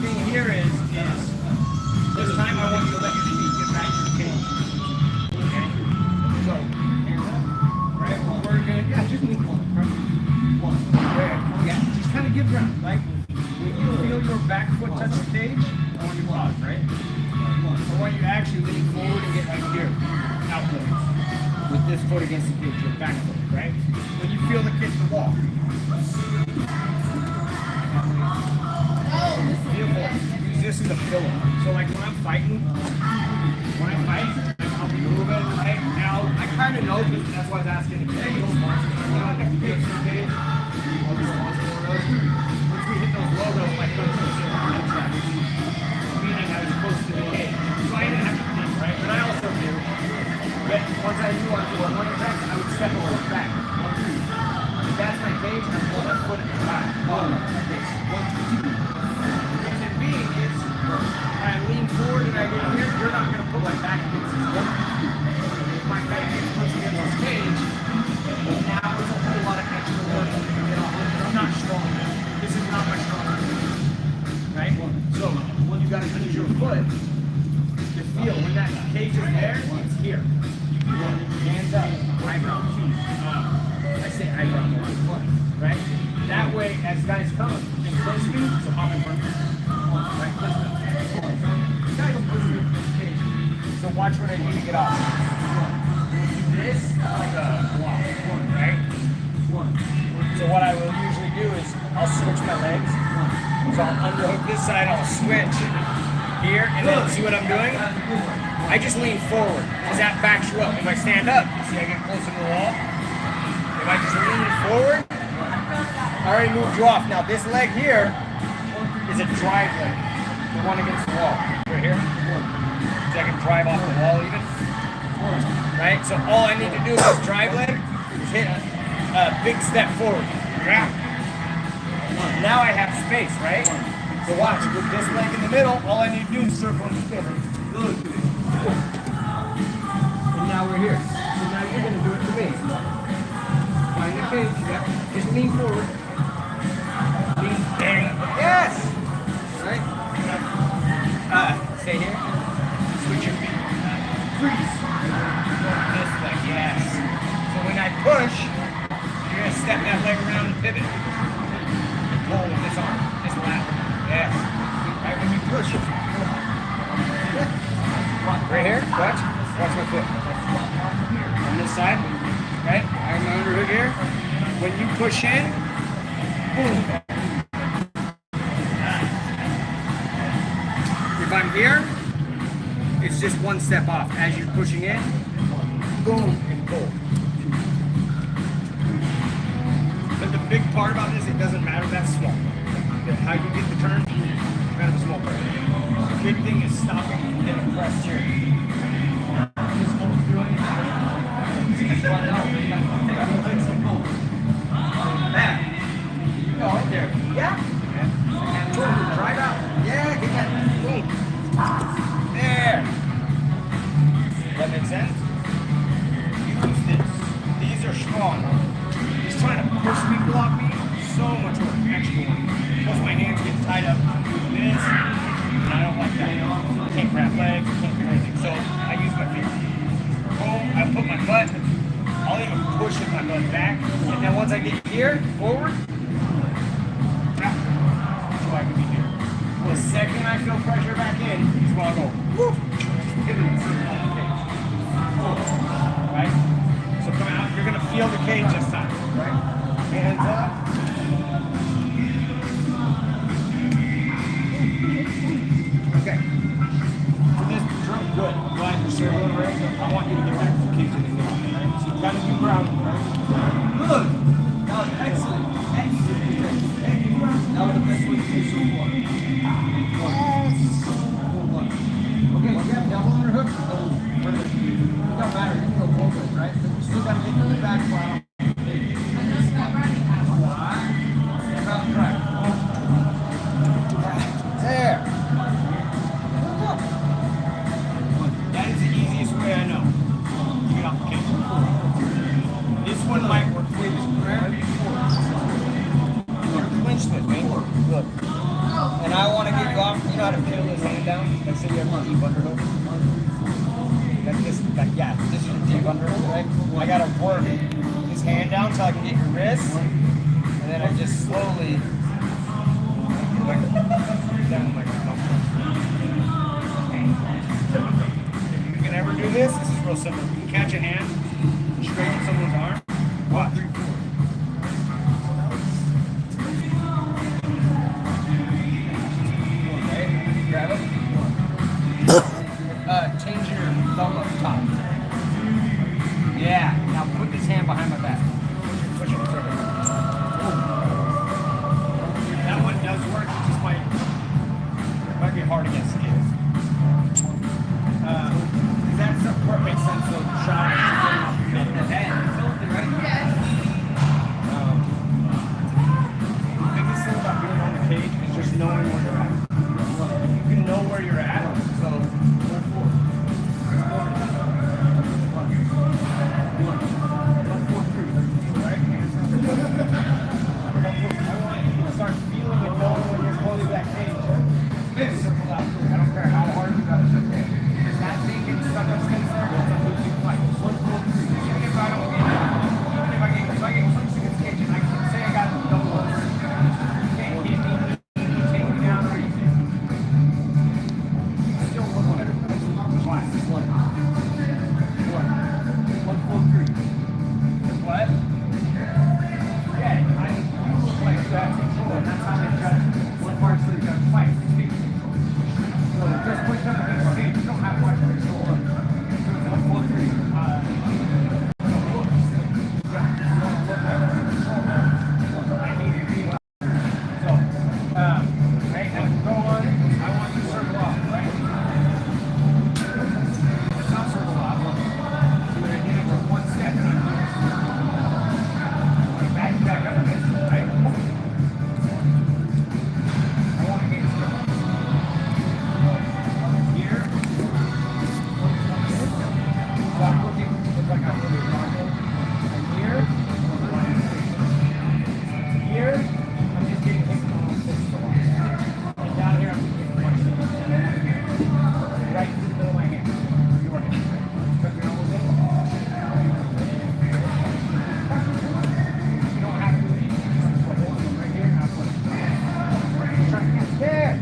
thing here is this time I want you to let your feet get back to the cage. Okay? So, hands up. Right? We're good. Yeah, just lean one. One. Yeah, just kind of give ground, right? When you feel your back foot touch the cage, I want you to pause, right? I want you to actually lean forward and get right here. Outwards. With this foot against the cage, your back foot, right? When you feel the kick to walk. Use this as a filler. So like when I'm fighting, I'll move it, right? Now, I kind of know, because that's why I was asking the cage. Once we hit those logos, my coach was saying, meaning I was close to the cage. So I didn't have to think, right? But I also knew that once I knew I was doing one attack, I would step a little back. If that's my cage, I'm pulling my foot at the back. Like this. 1, 2. Reason being is, when I lean forward and I get here, you're not going to put my back against this one. If my back gets pushed against this cage, now it's a whole lot of extra work to get off. I'm not strong enough. This is not my strong enough. Right? So, you got to use your foot to feel when that cage is there, it's here. Hands up, eyebrow, teeth. I say eyebrow more, right? That way, as guys come and close me, so hop in front of me. Right, close me. Guys will push me in this cage. So watch what I do to get off. Do this like a block, right? So what I will usually do is I'll switch my legs. So I'll underhook this side, I'll switch here, and then see what I'm doing? I just lean forward, because that backs you up. If I stand up, you see I get closer to the wall. If I just lean forward, I already moved you off. Now this leg here is a drive leg, the one against the wall. Right here. So I can drive off the wall even. Right? So all I need to do with this drive leg is hit a big step forward. Now I have space, right? So watch, with this leg in the middle, all I need to do is circle and spin. Good. And now we're here. So now you're going to do it to me. Find the cage, yep. Just lean forward. Lean, bang. Yes! Right? Stay here. Switch your feet. Freeze. This leg, yes. So when I push, you're going to step that leg around and pivot. Pull with this arm, this lat. Yes. Right when you push. Right here, watch. Watch my foot. On this side, right? I have my underhook here. When you push in, boom. If I'm here, it's just one step off. As you're pushing in, boom, and pull. But the big part about this, it doesn't matter, that's small. How you get the turn, kind of a small part. The big thing is stopping and getting pressed here. That. Oh, right there. Yeah? Drive out. Yeah, get that. Boom. There. That makes sense? Use this. These are strong. He's trying to push me, block me. So much work, extra work. Plus my hands get tied up doing this. And I don't like that. I can't grab legs, I can't do anything. So I use my feet. Boom, I put my butt. I'll even push with my butt back. And then once I get here, forward, so I can be here. The second I feel pressure back in, is when I'll go, whoop, right? So come out, you're gonna feel the cage this time, right? Hands up. Okay. For this drum, good. I'm glad you're circling, right? I want you to get back to the cage in the middle, right? So you gotta do ground, right? Good. That was excellent. Excellent. That was the best way to do so far. Okay, you have double underhook. It doesn't matter, you can go both ways, right? But you still gotta get to the back file. There. That is the easiest way I know to get off the cage. This one might work for you. Clinch this, man. Look. And I want to get you off know how to peel his hand down? Like say you have a deep underhook. Yeah, this is a deep underhook, right? I gotta work his hand down so I can get your wrist, and then I just slowly down like if you can ever do this is real simple. You can catch a hand, straighten someone's arm. 1, 3, 4. Grab it. Change your thumb up top. Yeah. Now put this hand behind my back. Push it further. That one does work. It just might be hard against skills. That's the perfect sense of shot. You filled the head. You filled it, right? Yeah. The biggest thing about being on the cage is just knowing where you're at. You can know where you're at, so go forward. Right? I want you to start feeling and knowing when you're holding that cage. I don't care how hard you got to sit there. If that thing gets stuck on space there, it's a losing fight. Even if I don't get it, even if I get close to this cage and I can say I got the double over, you can't hit me. Take me down or anything. Still one. Class. 1, 4, 3. What? Yeah, you look like that control, and that's how they got one part so you got to fight. So just push up against the stage. You don't have much control. 1, 4, 3. I need to be so, right, and go on. I want you to circle off, right? It's not circle off. You're going to hit it with 1 step and I'm back up against it, right? I want to get it circle. Here. So I'm looking, looks like I'm really normal. And here. Here, I'm just getting hit with 1 step so long. And down here, I'm just getting 1 step. Right to the middle of my hand. You're working. Tuck your elbows in. You don't have to leave. Just put it right here and I'll put it. There.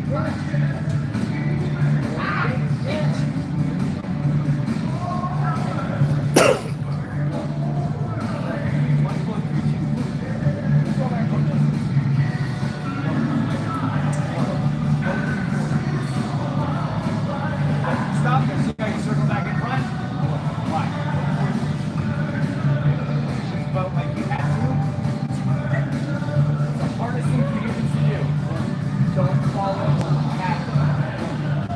Stop there. See how you circle back in front? Why? Just about like you have to. It's the hardest thing for humans to do. Don't follow the path.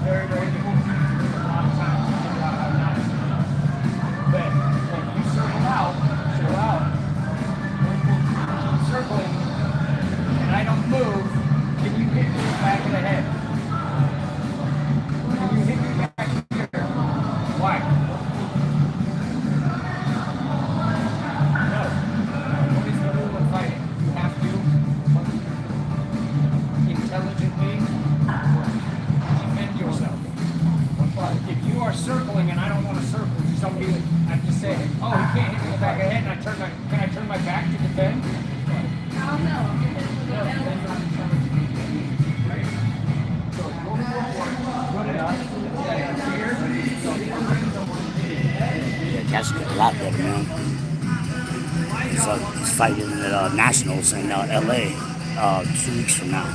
Very, very difficult. A lot of times to figure out how not to. But if you circle out, keep circling, and I don't move, can you hit me in the back of the head? Can you hit me back here? Why? No. What is the rule of fighting? You have to intelligently defend yourself. If you are circling and I don't want to circle, somebody, I just say, oh, he can't hit me in the back of the head, and can I turn my back to defend? Oh, no. Yeah, Cash got a lot better, man. He's fighting at Nationals in LA 2 weeks from now.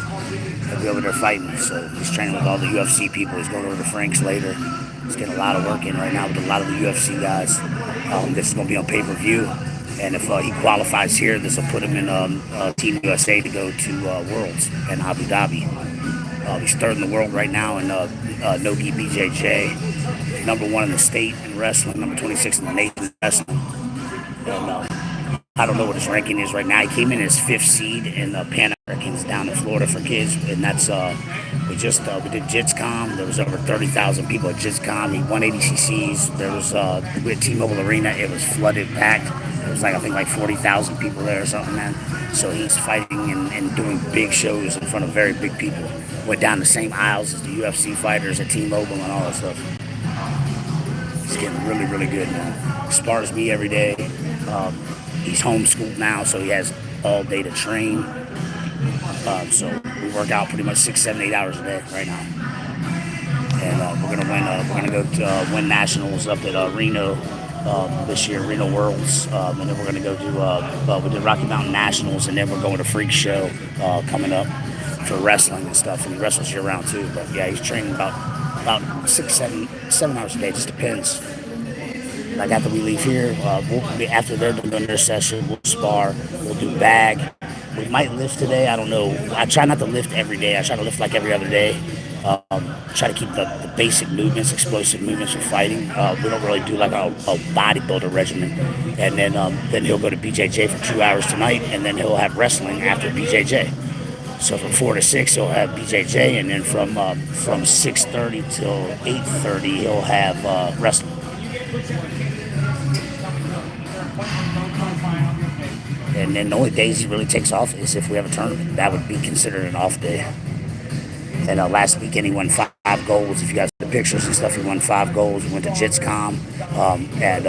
He'll be over there fighting. So he's training with all the UFC people. He's going over to Frank's later. He's getting a lot of work in right now with a lot of the UFC guys. This is going to be on pay-per-view. And if he qualifies here, this will put him in Team USA to go to Worlds in Abu Dhabi. He's third in the world right now in no-gi BJJ. Number 1 in the state in wrestling. Number 26 in the nation in wrestling. And I don't know what his ranking is right now. He came in as 5th seed in the Pan Americans down in Florida for kids. And that's, we did JitsCon. There was over 30,000 people at JitsCon. He won 80 cc's. There was, we had T-Mobile Arena. It was flooded, packed. It was like, I think like 40,000 people there or something, man. So he's fighting and doing big shows in front of very big people. Went down the same aisles as the UFC fighters at T-Mobile and all that stuff. He's getting really, really good now. Spars me every day. He's homeschooled now, so he has all day to train. So we work out pretty much 6, 7, 8 hours a day right now. And we're gonna win. We're gonna go to win nationals up at Reno this year, Reno Worlds, and then we're gonna go do. We did Rocky Mountain Nationals, and then we're going to Freak Show coming up for wrestling and stuff. And he wrestles year round too. But yeah, he's training about 6, 7 hours a day. Just depends. Like after we leave here, after they're doing their session, we'll spar. We'll do bag. We might lift today. I don't know. I try not to lift every day. I try to lift like every other day. Try to keep the basic movements, explosive movements for fighting. We don't really do like a bodybuilder regimen. And then he'll go to BJJ for 2 hours tonight, and then he'll have wrestling after BJJ. So from 4 to 6, he'll have BJJ, and then from 6:30 till 8:30, he'll have wrestling. And then the only days he really takes off is if we have a tournament. That would be considered an off day. And last weekend he won 5 golds. If you guys see the pictures and stuff, he won 5 golds. We went to JitsCom at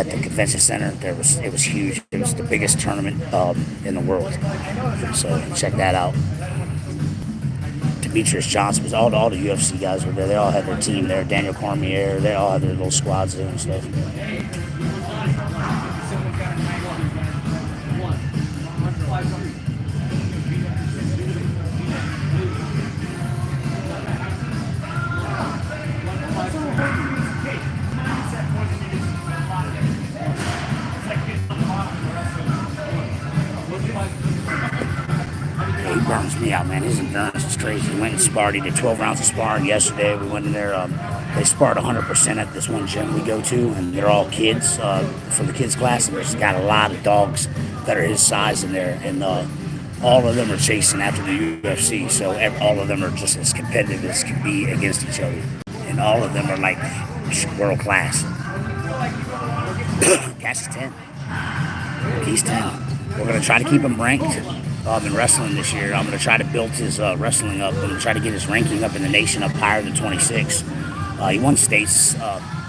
the convention center. It was huge. It was the biggest tournament in the world. So check that out. Demetrius Johnson was all the UFC guys were there. They all had their team there. Daniel Cormier. They all had their little squads there and stuff. 8 burns me out, man. His endurance is crazy. He went and sparred. He did 12 rounds of sparring yesterday. We went in there. They sparred 100% at this one gym we go to, and they're all kids from the kids class. And there's got a lot of dogs that are his size in there, and all of them are chasing after the UFC. So all of them are just as competitive as can be against each other, and all of them are like world class. Cass is 10. He's 10. We're gonna try to keep him ranked in wrestling this year. I'm gonna try to build his wrestling up. I'm gonna try to get his ranking up in the nation up higher than 26. He won states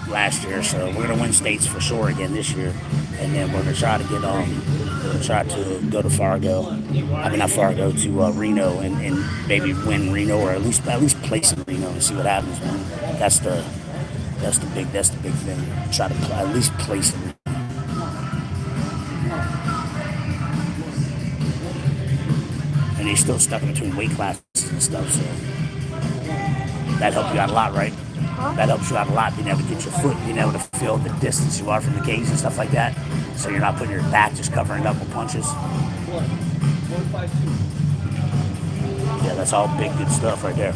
last year, so we're gonna win states for sure again this year. And then we're gonna try to get to go to Fargo. I mean not Fargo, to Reno, and maybe win Reno, or at least place in Reno and see what happens, man. That's the big thing. Try to at least place in Reno. And he's still stuck in between weight classes and stuff, so that helps you out a lot, right? That helps you out a lot, being able to get your foot, being able to feel the distance you are from the cage and stuff like that, so you're not putting your back just covering it up with punches. Yeah, that's all big, good stuff right there.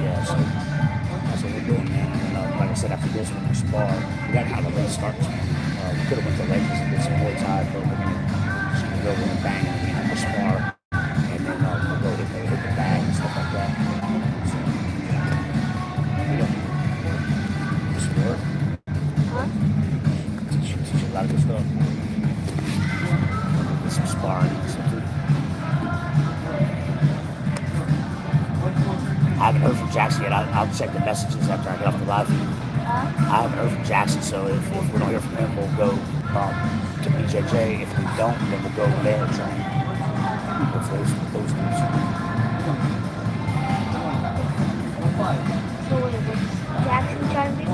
Yeah, so that's what we're doing, man. And like I said, after this, we're going to spar. We got to have a late start. We could have went to Lakers and did some Muay Thai, but we're just going to go in and bang and have a spar. And then we'll go hit the bag and stuff like that. So, just work. Teach you a lot of good stuff. Get some sparring and stuff too. I haven't heard from Jackson yet. I'll check the messages after I get off the live feed. I haven't heard from Jackson, so if we don't hear from him, we'll go to BJJ. If we don't, then we'll go over there and train with those dudes. So what is it? Jackson trying to do?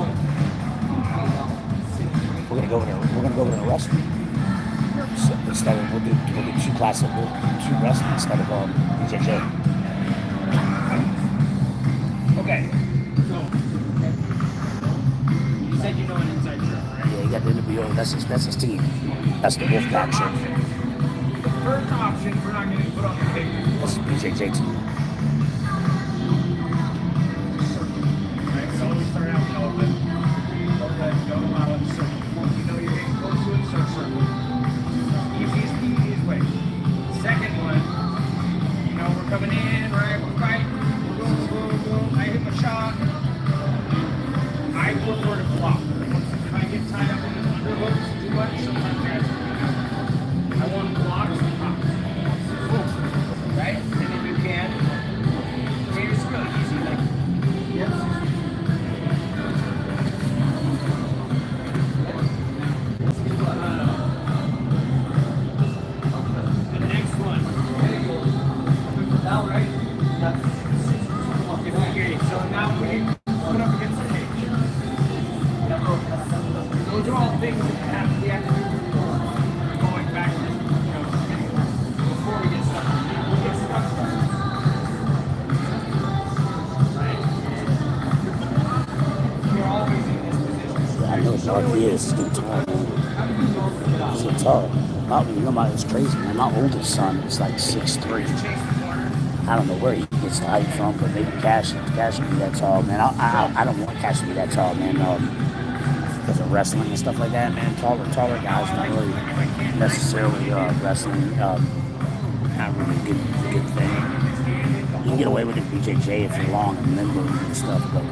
We're gonna go over there and wrestle. So instead of we'll do 2 classes, we'll do 2 wrestling instead of BJJ. Okay. You said you know an inside joke, right? Yeah, he got the interview. That's his team. That's the Wolfpack show. The first option we're not going to put on the paper. That's the BJJ team. Right, so we start out with elephant. Go a mile in a circle. You know you're getting close to it, so circle. Easiest way. Second one, you know we're coming in, right? We're fighting. Boom. I hit my shot. I prefer to block. If I get tied up in the underhooks too much, sometimes guys I want to now, right? Okay, so now we put up against the cage. Those are all things that we have to do going back, before we get stuck. We get stuck. Right? We're always in this position. I know North is getting tall, man. He's getting tall. It's crazy, man. My oldest son is like 6'3". I don't know where he gets the height from, but maybe Cash can be that tall, man. I don't want Cash to be that tall, man. Because of wrestling and stuff like that, man. Taller guys not really necessarily wrestling. Not really a good thing. You can get away with it BJJ if you're long and limber and stuff, but I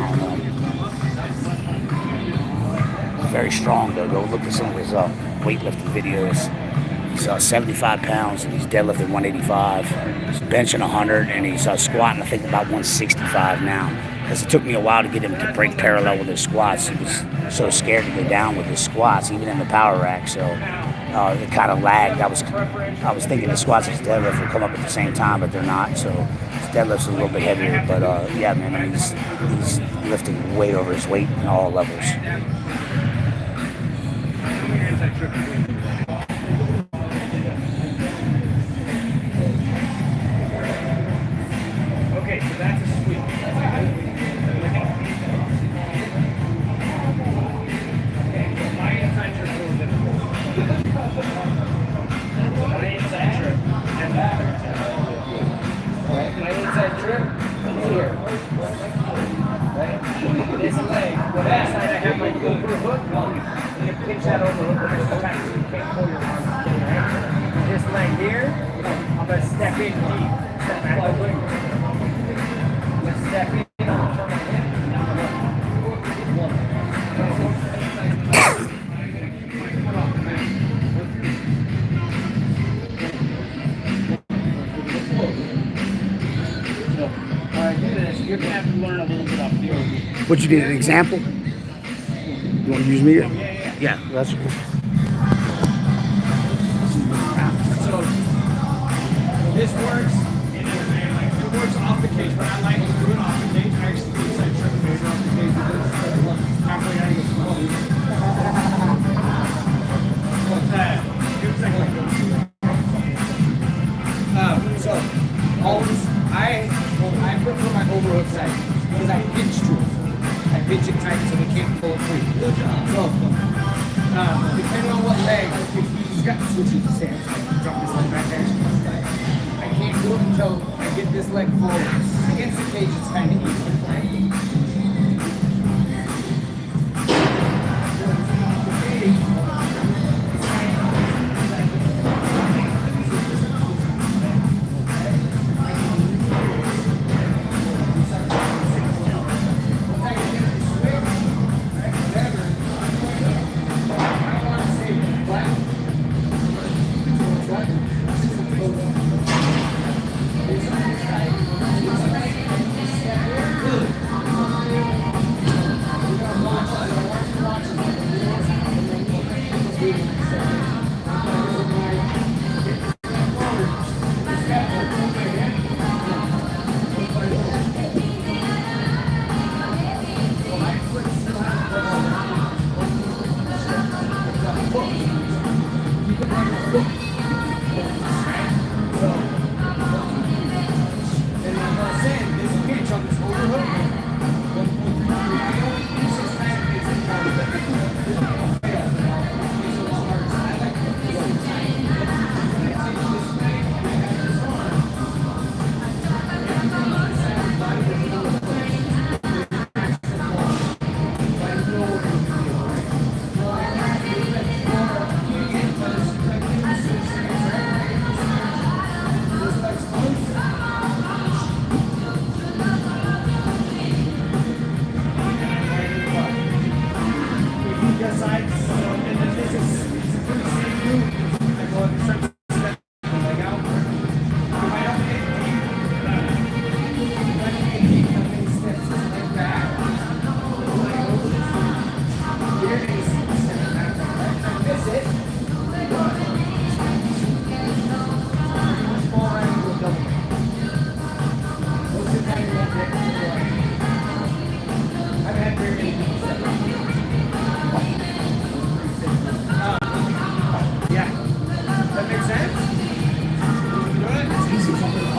don't know. Very strong though. Go look at some of his weightlifting videos. He's 75 pounds and he's deadlifting 185. He's benching 100 and he's squatting I think about 165 now. Because it took me a while to get him to break parallel with his squats. He was so scared to go down with his squats, even in the power rack. So it kind of lagged. I was thinking the squats and his deadlift would come up at the same time, but they're not. So his deadlift's a little bit heavier. But yeah, man, I mean, he's lifting way over his weight in all levels. Okay, so that's a sweep. Okay, so my inside trip is a little difficult. My inside trip and that. My inside trip is here. Right? This leg, the back side I have my over hook. You can pinch that over hook a couple times so you can't pull your arm out. Right? This leg here, I'm going to step in deep. Step back over. Let's step in. You're going to have to learn a little bit up here. What you need, an example? You want to use me? Yeah, that's cool. So this works. It works off the cage, but I like to do it off the cage. I actually do this like triple major off the cage. Halfway out of the floor. What's that? So always I prefer my overhook side because I pinch to it. I pinch it tight so they can't pull it free. So depending on what leg, if you got to switch it to stance, drop this leg back there. I can't do it until I get this leg forward. Against the cage, it's kind of easy.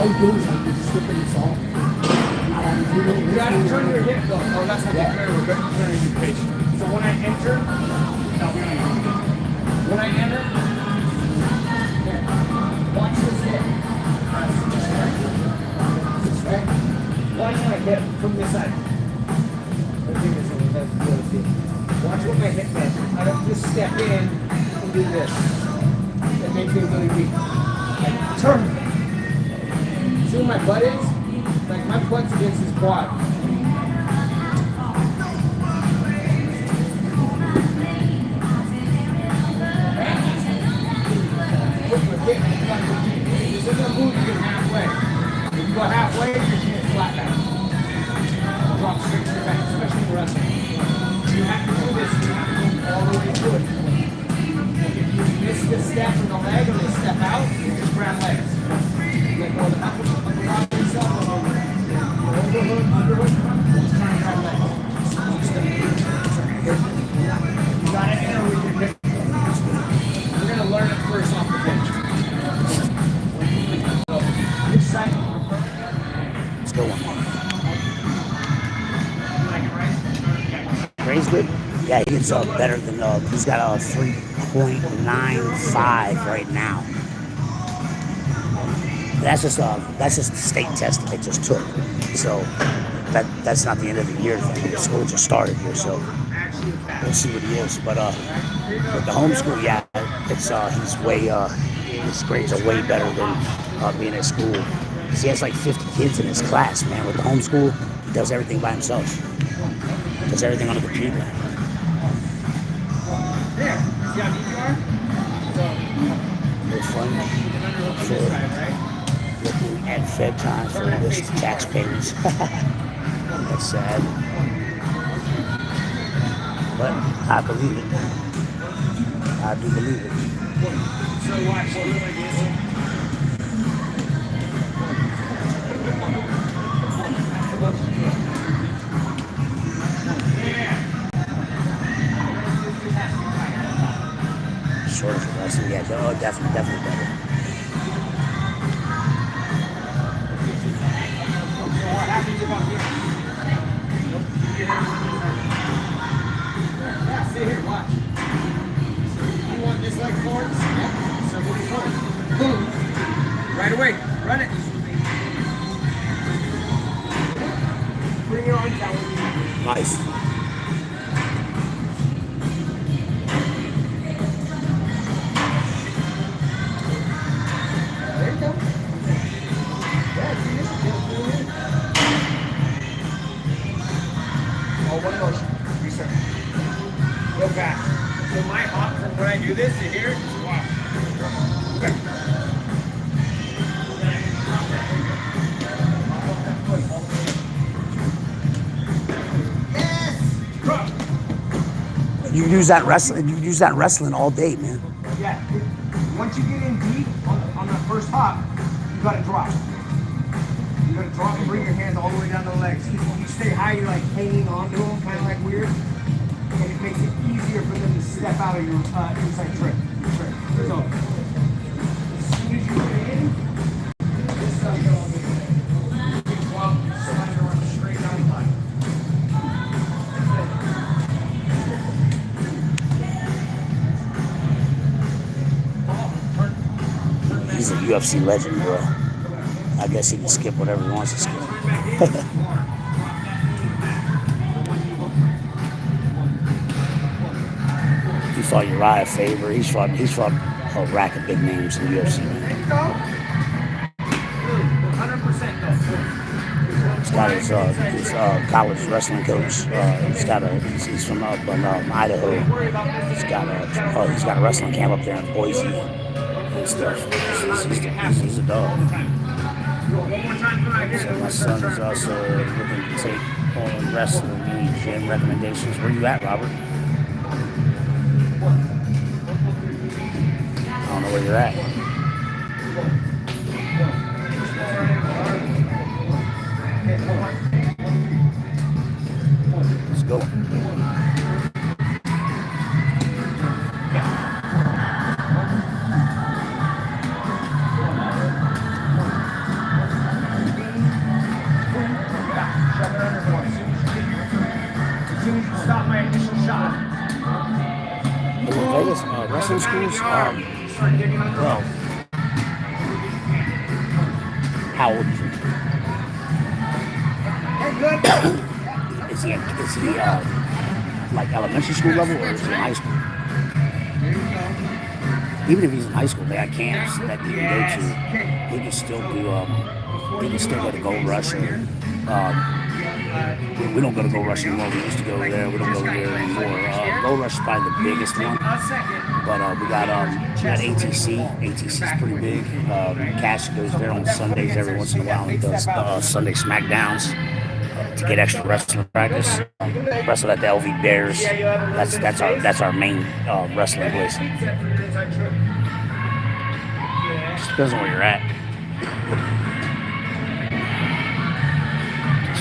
all you do is like you just slip in the salt. You gotta turn your hip though. Oh, that's not the prayer. We're turning your page. So when I enter, when I enter, watch this hip. Watch my hip from this side. Watch what my hip does. I don't just step in and do this. That makes me really weak. Like, turn. See where my butt is? Like my butt's against his quad. This isn't moving you halfway. If you go halfway, you're getting flat back. Drop straight to the back, especially in wrestling. You have to do this, you have to move all the way through it. If you miss the step in the leg or the step out, you just grab legs. You get more than half of the body yourself over. Overhook, underhook, just try and grab legs. You gotta enter with your hip. We're gonna learn it first off the bench. So, which side? Let's go one. Ray's good. Yeah, he's better than he's got a 3.95 right now. That's just the state test that they just took. So that's not the end of the year thing. The school just started here, so we'll see what he is. But with the homeschool, yeah, it's he's way his grades are way better than being at school. 'Cause he has like 50 kids in his class, man. With the homeschool, he does everything by himself. Does everything on the computer. There. See how deep you are? It's fun for looking at Fed time for this tax payments. That's sad. But I believe it. I do believe it. So watch what like this. Shorter for wrestling, yeah. Oh, definitely better. What happens if I'm here? Yeah, stay here, watch. You want this leg forward? Yeah. So move forward. Boom. Right away. Run it. Bring your arms down. Nice. One motion. Reset. Real fast. So my hop from when I do this to here, wow. Okay. Yes! Drop. You use that wrestling. You use that wrestling all day, man. Yeah. Once you get in deep on the first hop, you gotta drop. You gotta drop and bring your hands all the way down the legs. If you stay high, you're like hanging onto them, kind of like weird. And it makes it easier for them to step out of your inside trick. So, as soon as you get in, this stuff goes in. You can drop, slide it around straight down the line. He's a UFC legend, bro. I guess he can skip whatever he wants to skip. He fought Uriah Faber. He's fought a rack of big names in the UFC. 100% He's got his college wrestling coach. He's from up in Idaho. He's got a wrestling camp up there in Boise and stuff. He's a dog. So my son is also looking to take on wrestling. Any gym recommendations? Where you at, Robert? I don't know where you're at. Let's go. wrestling schools. Well, how old is he? Is he like elementary school level, or is he in high school? Even if he's in high school, they got camps that he can go to. He can still do. He can still go to Gold Rush. We don't go to Gold Rush anymore. We used to go there. We don't go there anymore. Gold Rush is probably the biggest one. But we got ATC. ATC is pretty big. Cash goes there on Sundays every once in a while and does Sunday SmackDowns to get extra wrestling practice. Wrestle at the LV Bears. That's our main wrestling place. Just depends on where you're at.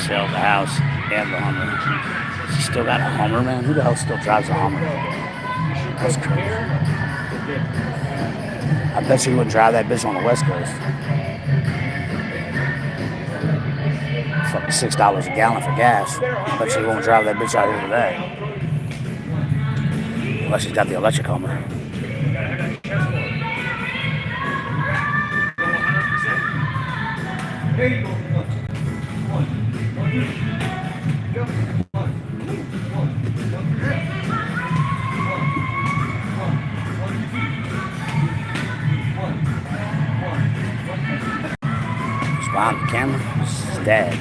Sell the house and the Hummer. She still got a Hummer, man. Who the hell still drives a Hummer? That's crazy. I bet you wouldn't drive that bitch on the West Coast. It's like $6 a gallon for gas. I bet you won't drive that bitch out here today. Unless she's got the electric Hummer. Behind the camera, it's Dad.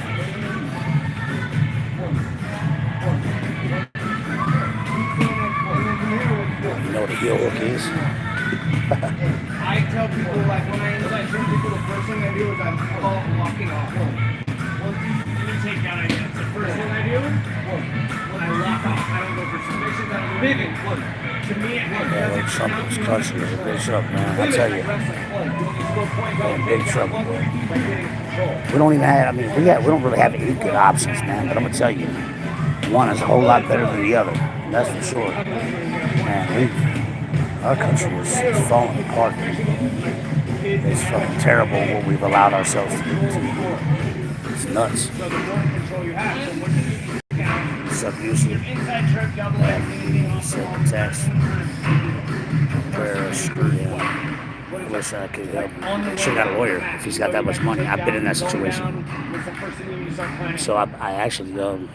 You know what a heel hook is? I tell people, like, when I inside turn people, the first thing I do is I call walking off. Let me take that idea. The first thing I do, when I walk off, I don't go for submissions, I don't go big and look. To me, it makes like Trump's country is in big trouble, man. I tell you. We're in big trouble, bro. We don't even have, we don't really have any good options, man. But I'm gonna tell you, one is a whole lot better than the other. That's for sure. Man, our country is falling apart. It's fucking terrible what we've allowed ourselves to do. It's nuts. What's up, Houston? Send a text. Prayer, screw him. Wish I could help him. Should have got a lawyer if he's got that much money. I've been in that situation. So I actually can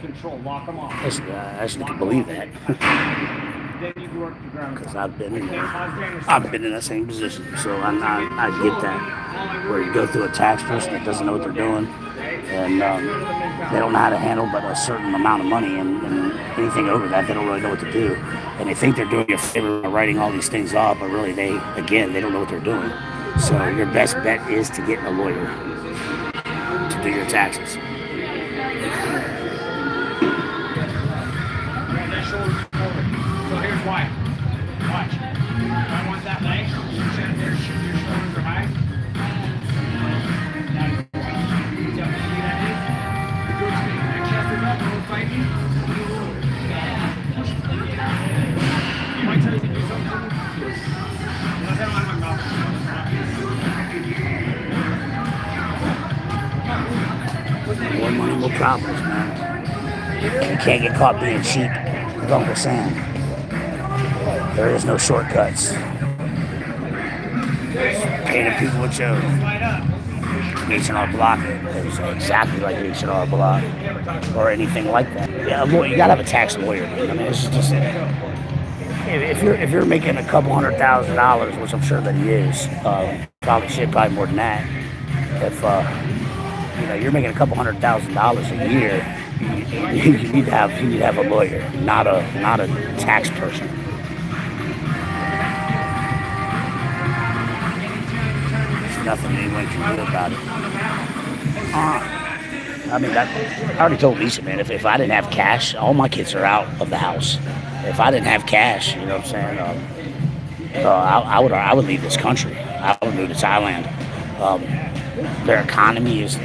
believe that. Because I've been in that same position. So I get that. Where you go through a tax person that doesn't know what they're doing. And they don't know how to handle but a certain amount of money, and anything over that, they don't really know what to do. And they think they're doing you a favor by writing all these things off, but really, they don't know what they're doing. So your best bet is to get a lawyer to do your taxes. So here's why. Watch. If I want that leg, your shoulders are high. That is why. You tell me who that is. Good thing. My chest is up, don't fight me. You might tell you to do something. Unless I don't have my mouth. More money, more problems, man. You can't get caught being cheap with Uncle Sam. There is no shortcuts. Painting people with Joe. H&R Block is exactly like H&R Block or anything like that. Yeah, you gotta have a tax lawyer. I mean, it's just if you're making a couple $100,000, which I'm sure that he is, probably more than that. If you're making a couple $100,000 a year, you need to have a lawyer, not a tax person. There's nothing anyone can do about it. I already told Lisa, man, if I didn't have cash, all my kids are out of the house. If I didn't have cash, you know what I'm saying, I would leave this country. I would move to Thailand. Their economy is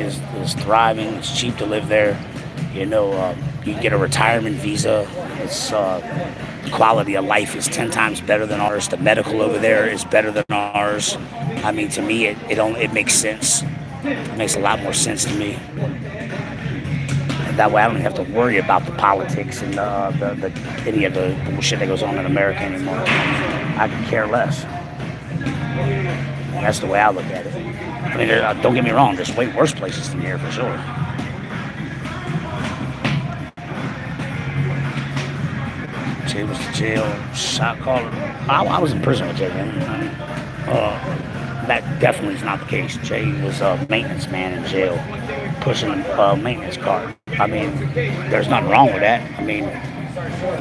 thriving. It's cheap to live there. You can get a retirement visa. It's quality of life is 10 times better than ours. The medical over there is better than ours. I mean, to me, it makes sense. It makes a lot more sense to me. And that way, I don't have to worry about the politics and any of the bullshit that goes on in America anymore. I could care less. That's the way I look at it. I mean, don't get me wrong, there's way worse places than here for sure. Jay was to jail, shot caller. I was in prison with Jay, man. That definitely is not the case. Jay was a maintenance man in jail, pushing a maintenance cart. I mean, there's nothing wrong with that. I mean,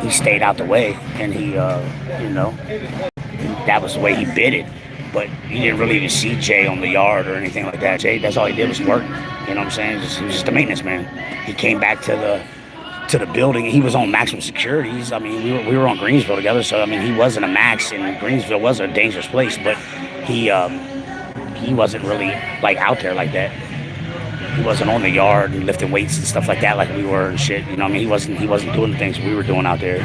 he stayed out the way, and he, that was the way he bid it. But you didn't really even see Jay on the yard or anything like that. Jay, that's all he did was work. You know what I'm saying? He was just a maintenance man. He came back to the building. He was on maximum securities. I mean, we were on Greensville together, so I mean, he wasn't a max, and Greensville was a dangerous place. But he wasn't really like out there like that. He wasn't on the yard and lifting weights and stuff like that like we were and shit. You know what I mean? He wasn't doing the things we were doing out there.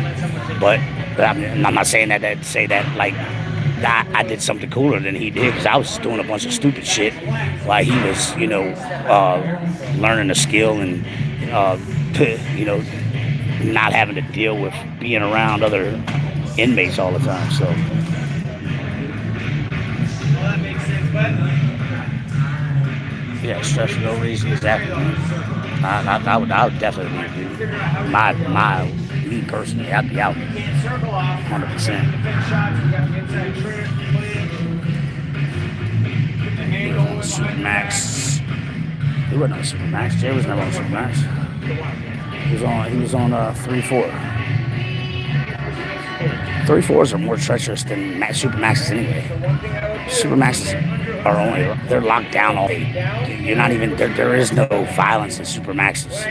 But I mean, I'm not saying that like I did something cooler than he did, because I was doing a bunch of stupid shit while he was, learning a skill and, not having to deal with being around other inmates all the time. So. Well, that makes sense, but. Yeah, stress for no reason, exactly. I would definitely do. Me personally, I'd be out 100%. Supermax. He wasn't on Supermax. Jay was never on Supermax. He was on 3-4. 3-4s are more treacherous than Supermaxes anyway. Supermaxes are they're locked down all day. You're not even there is no violence in Supermaxes.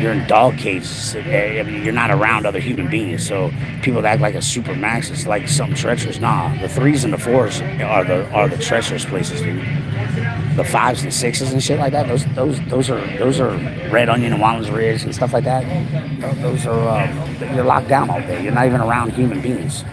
You're in dog cages. I mean, you're not around other human beings. So people that act like a Supermax is like something treacherous. Nah, the 3s and the 4s are the treacherous places, dude. The 5s and 6s and shit like that. Those are Red Onion and Wallen's Ridge and stuff like that. Those are you're locked down all day. You're not even around human beings.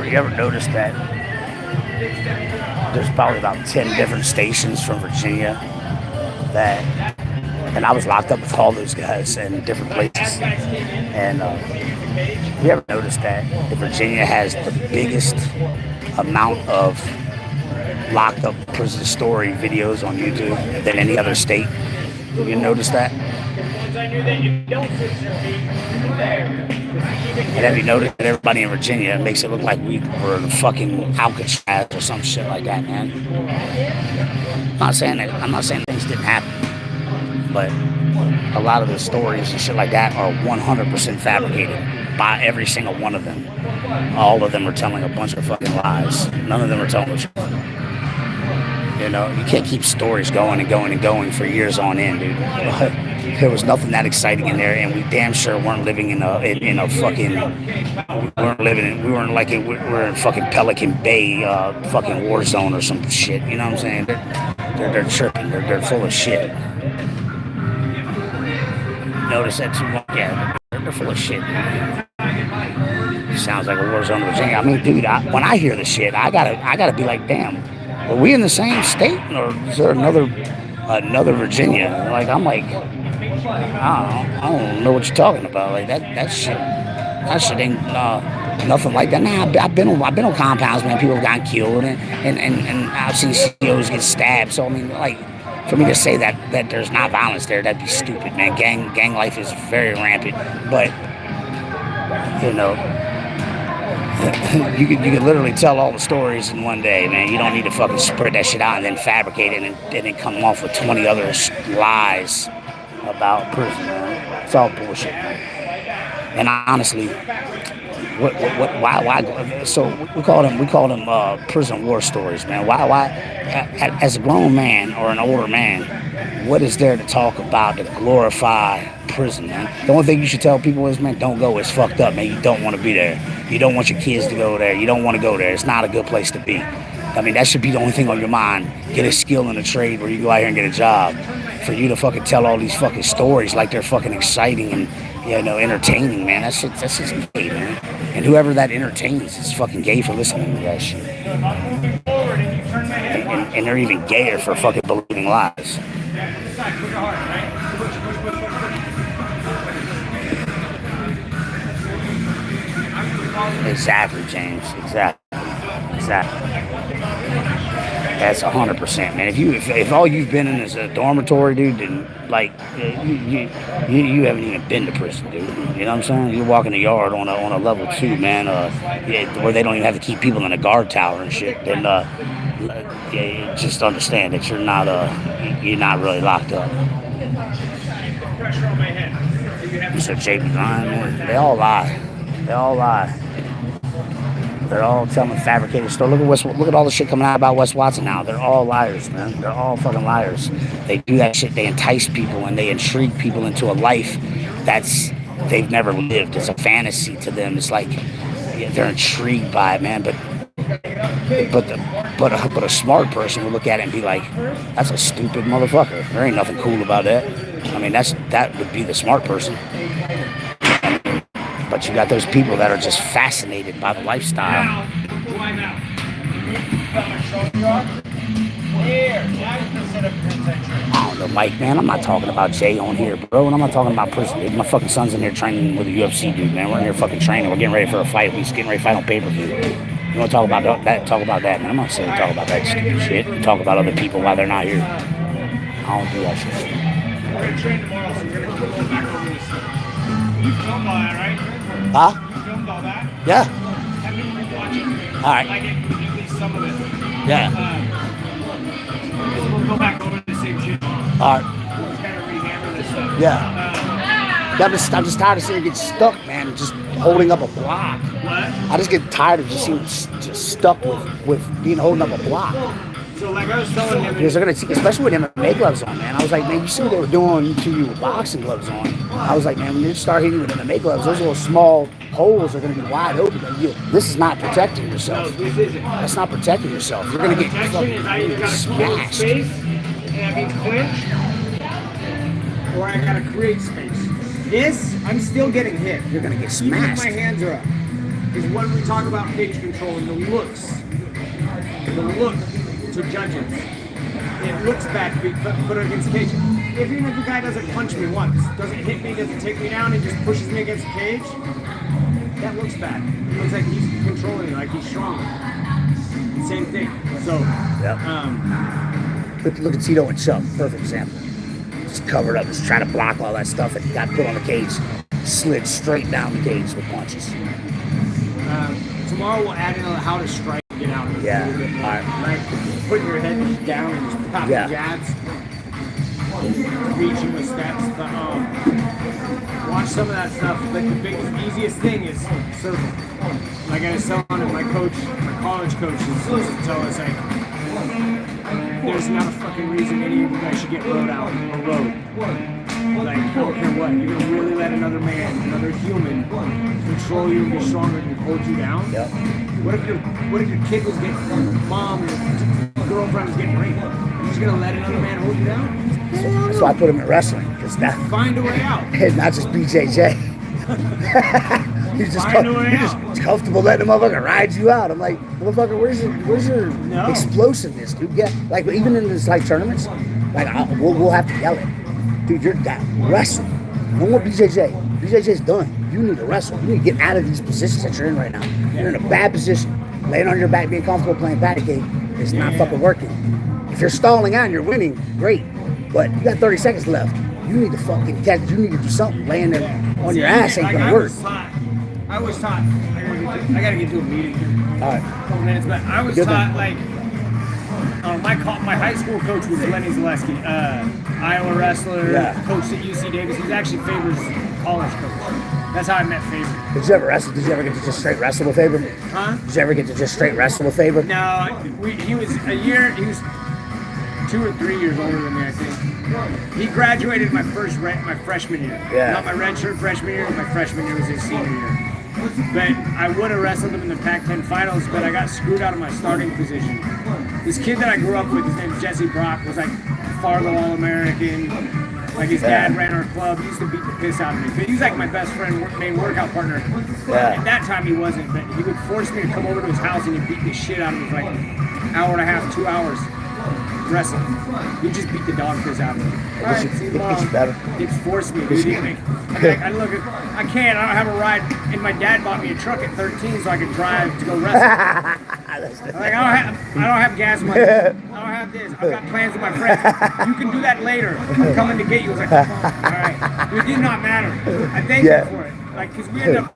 You ever noticed that there's probably about 10 different stations from Virginia and I was locked up with all those guys in different places. And you ever noticed that Virginia has the biggest amount of locked up prison story videos on YouTube than any other state? Have you noticed that? And have you noticed that everybody in Virginia makes it look like we were the fucking Alcatraz or some shit like that, man? I'm not saying things didn't happen, but a lot of the stories and shit like that are 100% fabricated by every single one of them. All of them are telling a bunch of fucking lies. None of them are telling the truth. You know, you can't keep stories going and going and going for years on end, dude. There was nothing that exciting in there, and we damn sure weren't living in a fucking. We were in fucking Pelican Bay, fucking war zone or some shit. You know what I'm saying? They're tripping. They're full of shit. Notice that too much? Yeah, they're full of shit, dude. Sounds like a war zone in Virginia. I mean, dude, when I hear the shit, I gotta be like, damn. Are we in the same state, or is there another Virginia? Like, I'm like, I don't know what you're talking about. Like that shit ain't nothing like that. Nah, I've been on compounds, man. People have gotten killed, and I've seen CEOs get stabbed. So I mean, like, for me to say that there's not violence there, that'd be stupid, man. Gang life is very rampant, but you know. You could literally tell all the stories in one day, man. You don't need to fucking spread that shit out and then fabricate it and then come off with 20 other lies about prison, man. It's all bullshit, man. And honestly, why? So we call them prison war stories, man. Why? As a grown man or an older man, what is there to talk about to glorify prison, man? The only thing you should tell people is, man, don't go. It's fucked up, man. You don't want to be there. You don't want your kids to go there. You don't want to go there. It's not a good place to be. I mean, that should be the only thing on your mind. Get a skill in a trade where you go out here and get a job. For you to fucking tell all these fucking stories like they're fucking exciting and, entertaining, man. That's just gay, man. And whoever that entertains is fucking gay for listening to that shit. And they're even gayer for fucking believing lies. Exactly, James. Exactly. That's 100%, man. If all you've been in is a dormitory, dude, then like you haven't even been to prison, dude. You know what I'm saying? You're walking the yard on a level 2, man, where they don't even have to keep people in a guard tower and shit. Then just understand that you're not really locked up. So JP Ryan, man, they all lie. They're all telling fabricated stories. Look at all the shit coming out about Wes Watson now. They're all liars, man. They're all fucking liars. They do that shit. They entice people and they intrigue people into a life they've never lived. It's a fantasy to them. It's like they're intrigued by it, man. But a smart person would look at it and be like, "That's a stupid motherfucker. There ain't nothing cool about that." I mean, that would be the smart person. But you got those people that are just fascinated by the lifestyle. I don't know, Mike, man. I'm not talking about Jay on here, bro. And I'm not talking about prison. My fucking son's in here training with a UFC dude, man. We're in here fucking training. We're getting ready for a fight. We're just getting ready to fight on pay-per-view. You want to talk about that? Talk about that, man. I'm not saying talk about that stupid shit. Talk about other people while they're not here. I don't do that shit. We're going to train tomorrow, so we're going to go back over this. You filmed all that, right? Huh? You filmed all that? Yeah. Have you been watching? All right. Like at least some of it. Yeah. We'll go back over the same shit. All right. We'll kind of rehammer this stuff. Yeah. I'm just tired of seeing it get stuck, man. Just holding up a block. What? I just get tired of just seeing just stuck with being holding up a block. So like I was telling him, Because they're gonna, especially with MMA gloves on, man. I was like, man, you see what they were doing to you with boxing gloves on. I was like, man, when you start hitting with MMA gloves, those little small holes are gonna be wide open. This is not protecting yourself. no, this isn't. That's not protecting yourself. You're gonna get Protection is I either gotta close smashed. space and I can clinch, or I gotta create space. This, I'm still getting hit. You're gonna get Even if smashed. my hands are up. Is when we talk about cage control and the looks to judges. It looks bad to be put against the cage. Even if the guy doesn't punch me once, doesn't hit me, doesn't take me down, and just pushes me against the cage, that looks bad. It looks like he's controlling me, like he's strong. Same thing. So, Yep. Look at Tito and Chuck. Perfect example. Just covered up, just trying to block all that stuff and got put on the cage. Slid straight down the cage with punches. tomorrow we'll add in how to strike and get out of it. Yeah. A little bit more. All right. Like putting your head down and just popping Yeah. jabs. Reaching with steps. But watch some of that stuff. Like the biggest, easiest thing is surfing. Like I was telling my coach, my college coach used to tell us, like, there's not a fucking reason any of you guys should get rode out on the road. Like, I don't care what, you're gonna really let another man, another human, control you and be stronger and hold you down? Yep. What if your kid was getting, mom, your girlfriend was getting raped? You're just gonna let another man hold you down? So I put him in wrestling because that Find a way out. and not just BJJ. He's just Find a way just out. comfortable letting a motherfucker ride you out. I'm like, motherfucker, where's your No. explosiveness, dude? Yeah, like even in this like tournaments, like we'll have to yell it, dude. You're that wrestle. No more BJJ. BJJ's done. You need to wrestle. You need to get out of these positions that you're in right now. You're in a bad position. Laying on your back, being comfortable playing patty cake is not fucking working. If you're stalling out and you're winning, great. But you got 30 seconds left. You need to fucking catch. You need to do something. Laying there on your ass ain't Like, gonna I work. was taught. I gotta get to a meeting here. All right. A couple minutes, but I was Good taught then. like my high school coach was Lenny Zaleski, Iowa wrestler, Yeah. coached at UC Davis. He's actually Faber's college coach. That's how I met Faber. Did you ever wrestle? Did you ever get to just straight wrestle with Faber? Huh? Did you ever get to just straight wrestle with Faber? No, he was a year. He was 2 or 3 years older than me, I think. He graduated my freshman year. Yeah. Not my redshirt freshman year. My freshman year was his senior year. But I would have wrestled him in the Pac-10 finals, but I got screwed out of my starting position. This kid that I grew up with, his name is Jesse Brock, was like Fargo All-American. Like his dad ran our club. He used to beat the piss out of me. But he was like my best friend, main workout partner. Yeah. At that time he wasn't, but he would force me to come over to his house and he'd beat the shit out of me for like an hour and a half, 2 hours. Wrestling. He just beat the dog piss out of me. All right, see you tomorrow. It's forced me, dude. I can't. I don't have a ride. And my dad bought me a truck at 13 so I could drive to go wrestle. Like I don't have gas money. I don't have this. I've got plans with my friends. You can do that later. I'm coming to get you. I was like, all right. It did not matter. I thank you for it. Like, because we ended up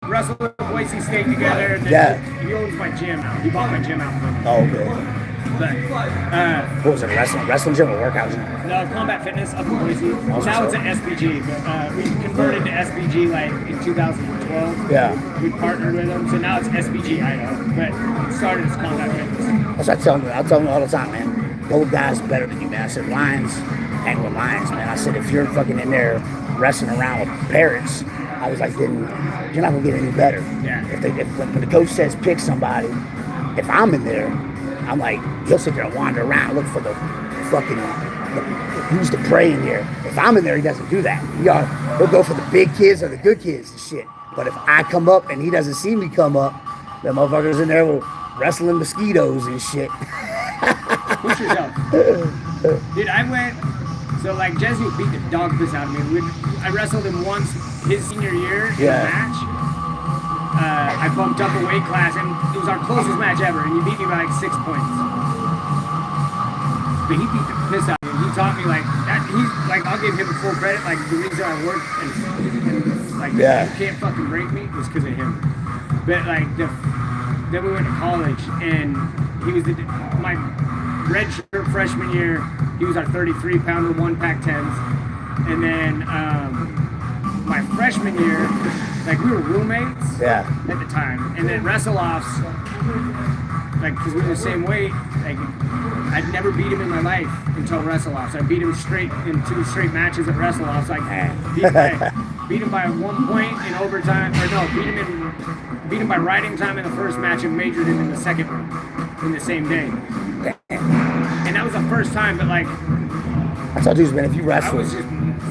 wrestling at Boise State together. And then he owns my gym now. He bought my gym out for me. Oh, okay. But, what was it, wrestling gym or workout gym? No, Combat Fitness up in Boise. Now it's an SBG, but we converted to SBG like in 2012. Yeah. We partnered with them, so now it's SBG Idaho. But it started as Combat Fitness. That's what I tell them all the time, man. The old guy's better than you, man. I said, lions hang with lions, man. I said, if you're fucking in there wrestling around with parents, I was like, then you're not gonna get any better. Yeah. When the coach says pick somebody, if I'm in there, I'm like, he'll sit there and wander around, look for the fucking, who's the prey in here. If I'm in there, he doesn't do that. He'll go for the big kids or the good kids and shit. But if I come up and he doesn't see me come up, them motherfuckers in there will wrestling mosquitoes and shit. Push yourself. Dude, I went, so like Jesse beat the dog piss out of me. I wrestled him once his senior year in a match. I bumped up a weight class, and it was our closest match ever, and he beat me by like 6 points. But he beat the piss out of me. He taught me like that. He's like, I'll give him full credit. Like the reason I worked and like you can't fucking break me was because of him. But like then we went to college, and he was my redshirt freshman year. He was our 33-pounder, 1-pack-10s, and then my freshman year. Like, we were roommates at the time. And then wrestle-offs, like, because we were the same weight, like, I'd never beat him in my life until wrestle-offs. I beat him straight in 2 straight matches at wrestle-offs. Like, beat him by 1 point in overtime. Or no, beat him by riding time in the first match and majored him in the second one in the same day. And that was the first time, but, like... I told you, man, if you wrestle... I was just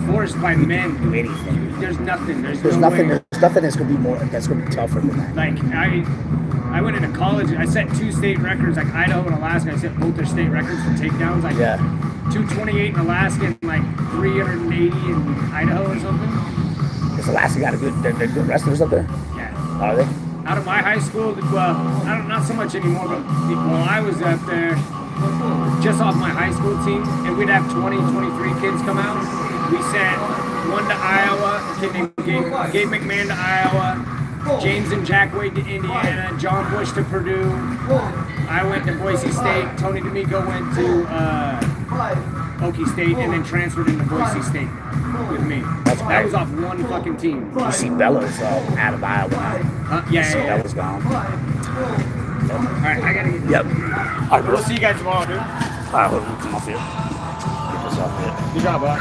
forced by men. Do anything. There's nothing. There's nothing. Way. There's nothing that's gonna be more. That's gonna be tougher than that. Like I went into college. I set 2 state records. Like Idaho and Alaska, I set both their state records for takedowns. Like 228 in Alaska and like 380 in Idaho or something. Because Alaska got they're good wrestlers up there. Yeah. Are they? Out of my high school, well, not so much anymore. But while I was up there, just off my high school team, and we'd have 20, 23 kids come out. We sent one to Iowa, a kid named Gabe McMahon to Iowa, James and Jack Wade to Indiana, John Bush to Purdue. I went to Boise State. Tony D'Amico went to Okie State and then transferred into Boise State with me. That was off one fucking team. You see Bella's out of Iowa now. Yeah. Bella's gone. All right, I gotta get. Yep. All right, we'll see you guys tomorrow, dude. All right, we'll come off here. Get this off here. Good job, boss.